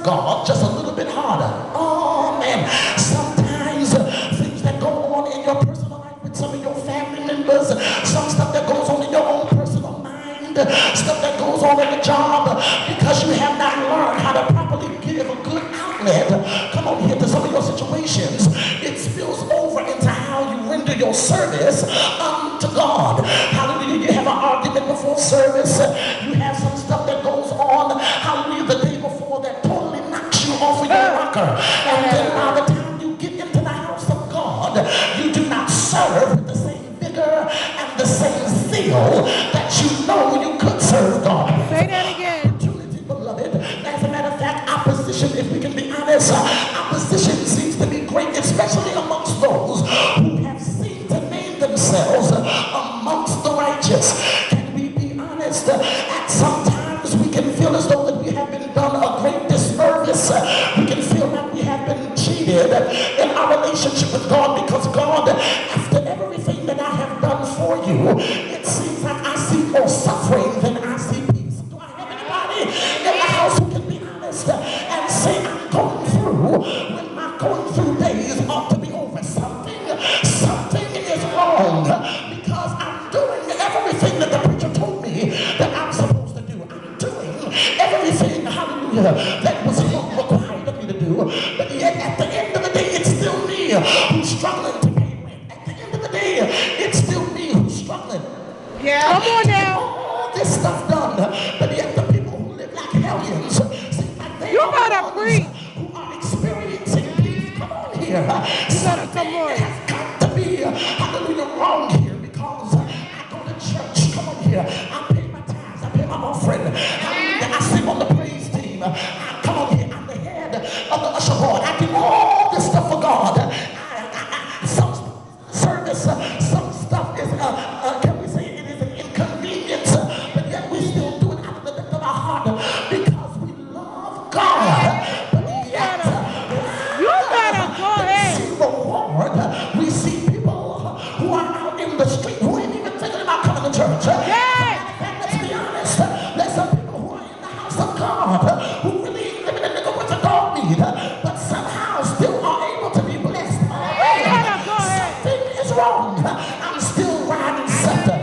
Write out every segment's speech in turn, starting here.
serve God just a little bit harder. Oh man, sometimes things that go on in your personal life with some of your family members, some stuff that goes on in your own personal mind, stuff that goes on in the job, because you have not learned how to properly give a good outlet, come on here, to some of your situations, it spills over into how you render your service unto God. Hallelujah. You have an argument before service. You have some stuff that goes on, hallelujah, the day before that totally knocks you off of your rocker. And then by the time you get into the house of God, you do not serve with the same vigor and the same zeal that you know you could serve God. Say that again. Opportunity, beloved. As a matter of fact, opposition, if we can be honest, opposition seems to be great, especially amongst those who have seen to name themselves amongst the righteous. Can we be honest? At sometimes we can feel as though that we have been done a great disservice. We can feel like we have been cheated in our relationship with God, because God, after everything that I have done for you, it seems like I see more suffering than I see peace. Do I have anybody in the house who can be honest and say, I'm going through, when my going through days ought to be over? Something is wrong, because I'm doing everything that the preacher told me that I'm supposed to do. I'm doing everything, hallelujah, that was required of me to do. But yet at the end of the day, it's still me who's struggling to pay rent. At the end of the day, it's still me who's struggling. Yeah. Come on now. All this stuff done, but yet the people who live like hellions seem like they gotta preach. Who are experiencing peace. Come on here. You gotta come on. Has got to be, hallelujah, wrong here, because I go to church. Come on here. I pay my tithes. I pay my offering. Hallelujah. I sing on the praise team. Come on here. I'm the head of the usher board. I do all this stuff for God. Some service, some stuff is, can we say it is an inconvenience, but yet we still do it out of the depth of our heart because we love God. But yet, you better go ahead. see reward. We see people who are out in the street who ain't even thinking about coming to church. Yes. And let's be honest, there's some people who are in the house of God who really ain't living in the good what the dog need, but somehow still are able to be blessed. Something is wrong. I'm still riding scepter.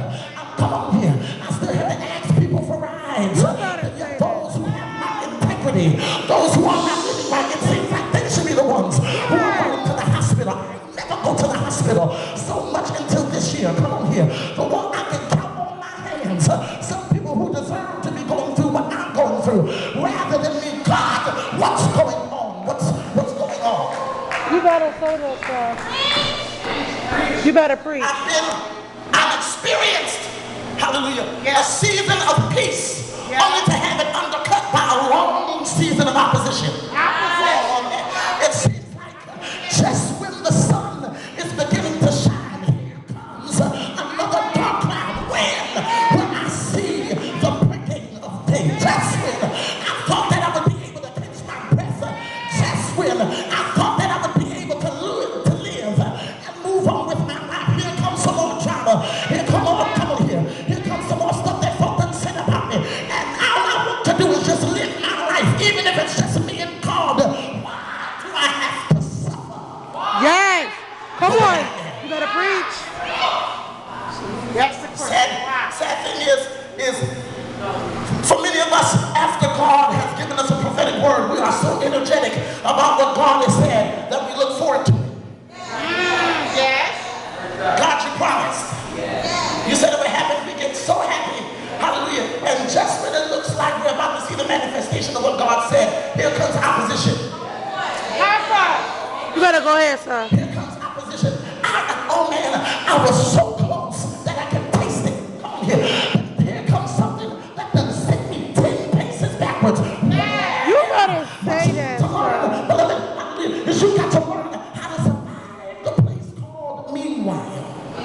Come on here. I still have to ask people for rides. And yet those who have not integrity, those who are not living right, it seems like they should be the ones who are going to the hospital. I never go to the hospital so much until this year. Come on here. The one I can count on my hands. Some people who deserve to be going through what I'm going through, rather than me, God, what's going on? What's going on? You better say that, sir. You better preach. I've experienced, hallelujah, a season of peace, only to have it undercut by a long season of opposition. It seems like just when the sun is beginning to shine, here comes another dark cloud. When I see the breaking of day, just when I thought that I would be able to catch my breath, just when I thought that I would be able to live and move on with my life, here comes some more drama. Here come on here. Here comes some more stuff that folk done said about me. And all I want to do is just live my life, even if it's just me and God. Why do I have to suffer? Yes. Come on. You better preach. Sad thing is for many of us, after God has given us a prophetic word, we are so energetic about what God has said that we look forward to it. Yes. God, you promised. You said it would happen. We get so happy. Hallelujah. And just when it looks like we're about to see the manifestation of what God said, here comes opposition. High five. You better go ahead, sir. Here comes opposition. Oh man, I was so